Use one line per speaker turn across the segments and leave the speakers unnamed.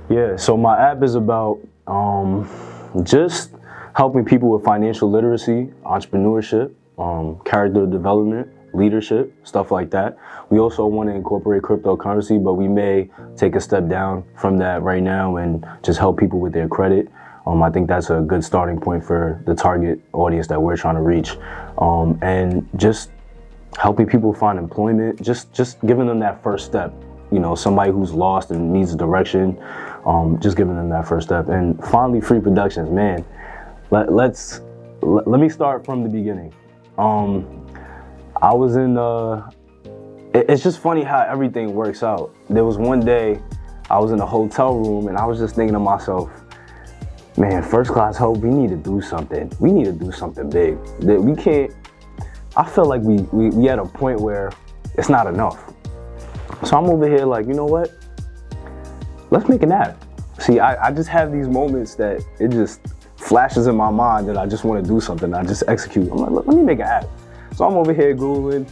Yeah, so my app is about just helping people with financial literacy, entrepreneurship, character development, leadership, stuff like that. We also want to incorporate cryptocurrency, but we may take a step down from that right now and just help people with their credit. I think that's a good starting point for the target audience that we're trying to reach. And just helping people find employment, just giving them that first step. You know, somebody who's lost and needs direction, just giving them that first step. And finally, Free Productions, man. Let me start from the beginning. I was in it's just funny how everything works out. There was one day I was in a hotel room and I was just thinking to myself, man, First Class Hope, we need to do something. We need to do something big. That we can't, I feel like we at a point where it's not enough. So I'm over here like, you know what? Let's make an app. See, I just have these moments that it just flashes in my mind that I just want to do something. I just execute. I'm like, let me make an app. So I'm over here Googling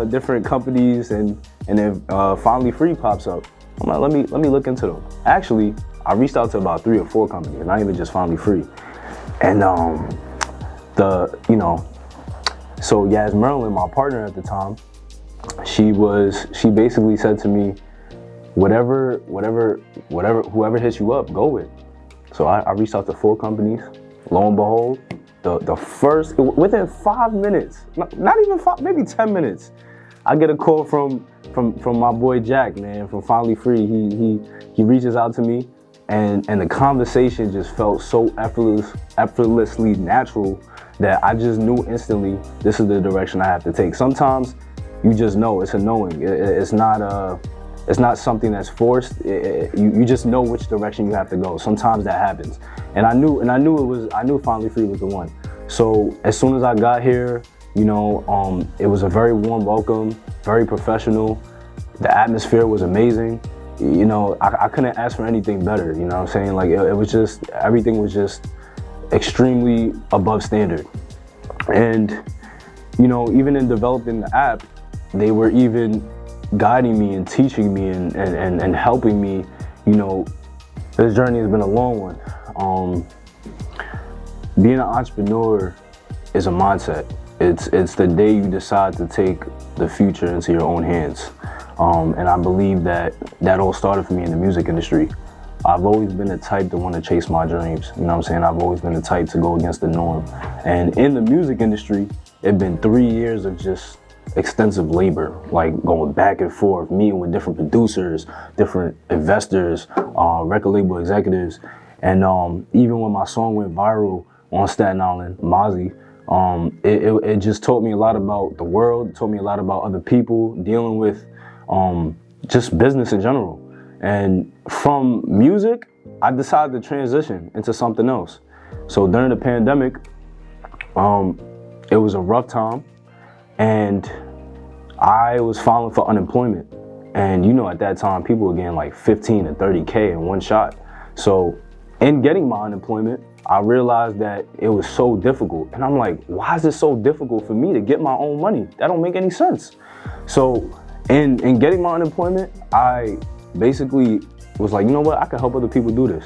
different companies and then finally Free pops up. I'm like, let me look into them. Actually, I reached out to about 3 or 4 companies, not even just Finally Free. And so Yas Merlin, my partner at the time, she basically said to me, whatever, whoever hits you up, go with. So I reached out to 4 companies. Lo and behold, the first, within 5 minutes, not even 5, maybe 10 minutes, I get a call from my boy Jack, man, from Finally Free. He reaches out to me, and the conversation just felt so effortlessly natural that I just knew instantly this is the direction I have to take. Sometimes you just know, it's a knowing. It's not something that's forced. You just know which direction you have to go. Sometimes that happens, and I knew Finally Free was the one. So as soon as I got here, you know, it was a very warm welcome, very professional. The atmosphere was amazing. You know, I couldn't ask for anything better. You know what I'm saying? Like it was just, everything was just extremely above standard. And you know, even in developing the app, they were even guiding me and teaching me and helping me. You know, this journey has been a long one. Being an entrepreneur is a mindset. It's the day you decide to take the future into your own hands. And I believe that all started for me in the music industry. I've always been the type to want to chase my dreams. You know what I'm saying? I've always been the type to go against the norm. And in the music industry, it's been 3 years of just extensive labor, like going back and forth, meeting with different producers, different investors, record label executives. And even when my song went viral on Staten Island, Mozzie, it just taught me a lot about the world. It taught me a lot about other people, dealing with just business in general. And from music, I decided to transition into something else. So during the pandemic, it was a rough time, and I was filing for unemployment. And you know, at that time, people were getting like 15 to 30K in one shot. So in getting my unemployment, I realized that it was so difficult. And I'm like, why is it so difficult for me to get my own money? That don't make any sense. So in getting my unemployment, I basically was like, you know what, I can help other people do this.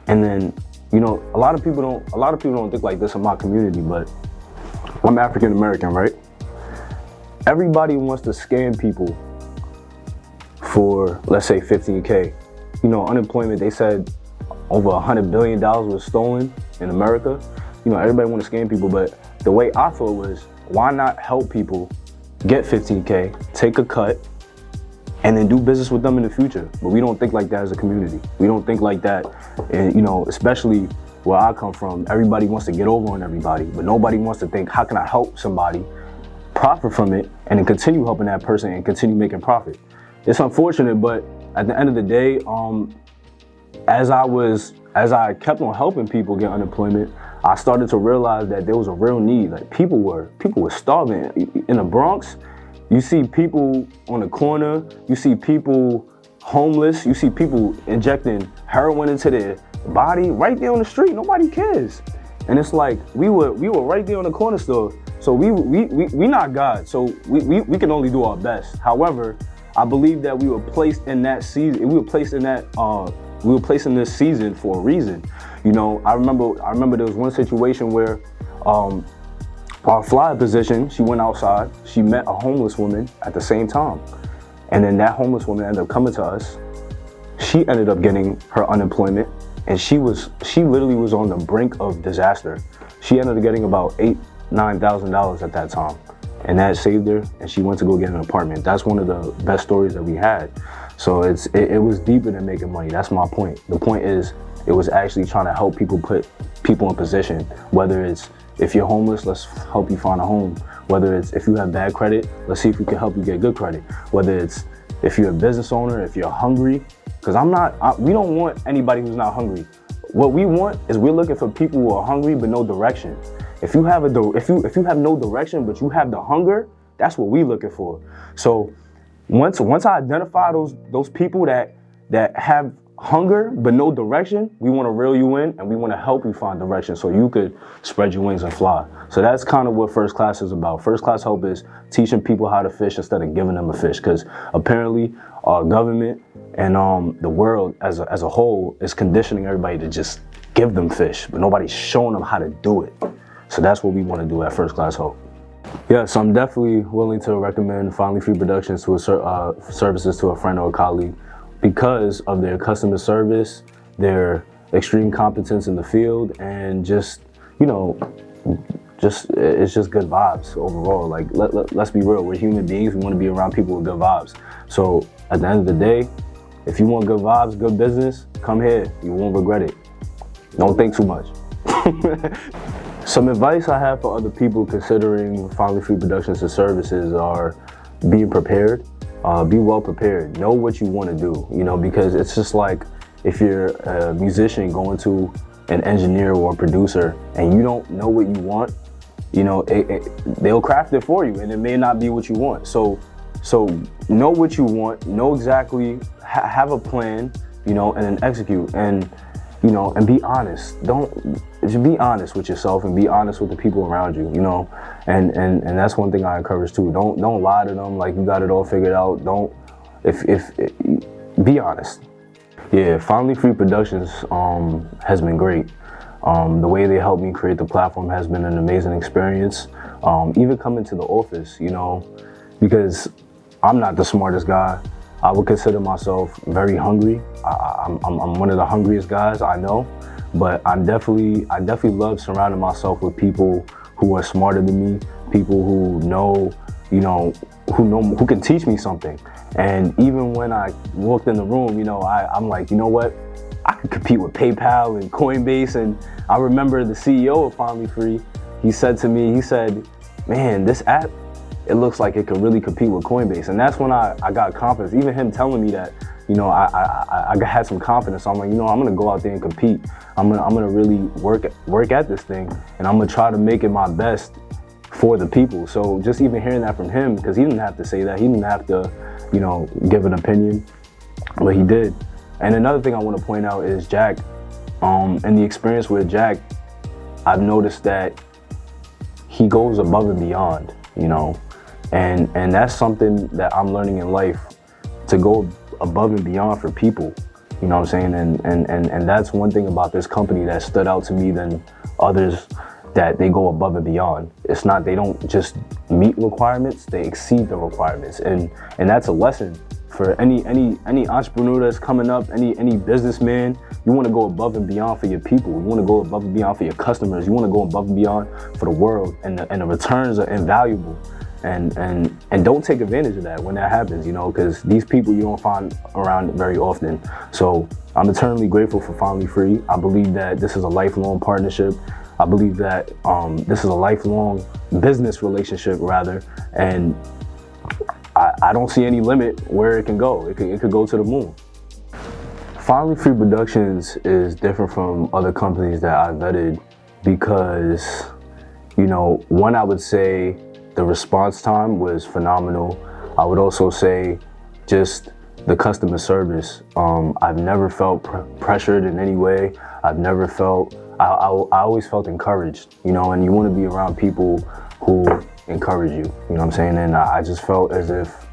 And then, you know, a lot of people don't think like this in my community, but I'm African American, right? Everybody wants to scam people for, let's say, 15K. You know, unemployment, they said over $100 billion was stolen in America. You know, everybody want to scam people, but the way I thought was, why not help people get 15K, take a cut, and then do business with them in the future? But we don't think like that as a community. We don't think like that. And, you know, especially where I come from, everybody wants to get over on everybody, but nobody wants to think, how can I help somebody profit from it and then continue helping that person and continue making profit? It's unfortunate, but at the end of the day, as I kept on helping people get unemployment, I started to realize that there was a real need. Like people were starving. In the Bronx, you see people on the corner, you see people homeless, you see people injecting heroin into their body right there on the street. Nobody cares. And it's like we were right there on the corner store. So we not God. So we can only do our best. However, I believe that we were placed in that season. We were placed in that. We were placed in this season for a reason. You know, I remember there was one situation where our flyer position, she went outside. She met a homeless woman at the same time, and then that homeless woman ended up coming to us. She ended up getting her unemployment, and she literally was on the brink of disaster. She ended up getting about $9,000 at that time, and that saved her, and she went to go get an apartment. That's one of the best stories that we had. So it was deeper than making money. That's my point. The point is, it was actually trying to help people, put people in position. Whether it's, if you're homeless, let's help you find a home. Whether it's, if you have bad credit, let's see if we can help you get good credit. Whether it's, if you're a business owner, if you're hungry, because we don't want anybody who's not hungry. What we want is, we're looking for people who are hungry but no direction. If you have no direction but you have the hunger, that's what we're looking for. So once I identify those people that have hunger but no direction, we want to reel you in, and we want to help you find direction so you could spread your wings and fly. So that's kind of what First Class is about. First Class Help is teaching people how to fish instead of giving them a fish, because apparently our government and the world as a whole is conditioning everybody to just give them fish, but nobody's showing them how to do it. So that's what we want to do at First Class Hope. Yeah, so I'm definitely willing to recommend Finally Free Productions to services to a friend or a colleague, because of their customer service, their extreme competence in the field, and just, you know, it's just good vibes overall. Like, let's be real, we're human beings, we want to be around people with good vibes. So at the end of the day, if you want good vibes, good business, come here, you won't regret it. Don't think too much. Some advice I have for other people considering Finally Free Productions and services are being prepared. Be well prepared. Know what you want to do, you know, because it's just like, if you're a musician going to an engineer or a producer and you don't know what you want, you know, they'll craft it for you and it may not be what you want. So know what you want, know exactly, have a plan, you know, and then execute, and, you know, and be honest. Just be honest with yourself and be honest with the people around you, you know, and that's one thing I encourage too. Don't lie to them like you got it all figured out. Be honest. Yeah, Finally Free Productions has been great. The way they helped me create the platform has been an amazing experience. Even coming to the office, you know, because I'm not the smartest guy. I would consider myself very hungry. I'm one of the hungriest guys I know, but I definitely love surrounding myself with people who are smarter than me, people who know, you know, who can teach me something. And even when I walked in the room, you know, I'm like, you know what? I could compete with PayPal and Coinbase. And I remember the CEO of Finally Free, he said to me, he said, man, this app, it looks like it could really compete with Coinbase. And that's when I got confidence. Even him telling me that, you know, I had some confidence. So I'm like, you know, I'm gonna go out there and compete. I'm gonna really work at this thing, and I'm gonna try to make it my best for the people. So just even hearing that from him, because he didn't have to say that, he didn't have to, you know, give an opinion, but he did. And another thing I want to point out is Jack. In the experience with Jack, I've noticed that he goes above and beyond, you know, and that's something that I'm learning in life, to go above and beyond for people, you know what I'm saying? And that's one thing about this company that stood out to me than others, that they go above and beyond. It's not, they don't just meet requirements, they exceed the requirements. And that's a lesson for any entrepreneur that's coming up, any businessman. You want to go above and beyond for your people. You want to go above and beyond for your customers. You want to go above and beyond for the world, and the returns are invaluable. And don't take advantage of that when that happens, you know, because these people you don't find around very often. So I'm eternally grateful for Finally Free. I believe that this is a lifelong partnership. I believe that this is a lifelong business relationship, rather, and I don't see any limit where it can go. It could go to the moon. Finally Free Productions is different from other companies that I vetted because, you know, one, I would say the response time was phenomenal. I would also say just the customer service. I've never felt pressured in any way. I've never felt, I always felt encouraged, you know, and you want to be around people who encourage you, you know what I'm saying? And I just felt as if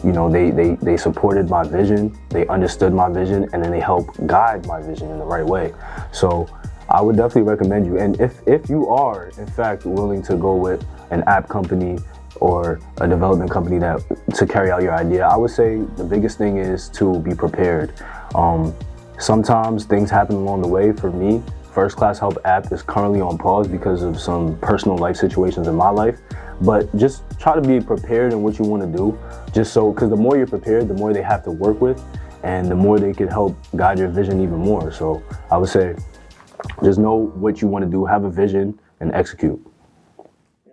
they supported my vision, they understood my vision, and then they helped guide my vision in the right way. So I would definitely recommend you. And if you are in fact willing to go with an app company or a development company to carry out your idea, I would say the biggest thing is to be prepared. Sometimes things happen along the way. For me, First Class Help app is currently on pause because of some personal life situations in my life. But just try to be prepared in what you want to do, because the more you're prepared, the more they have to work with, and the more they can help guide your vision even more. So I would say just know what you want to do, have a vision, and execute.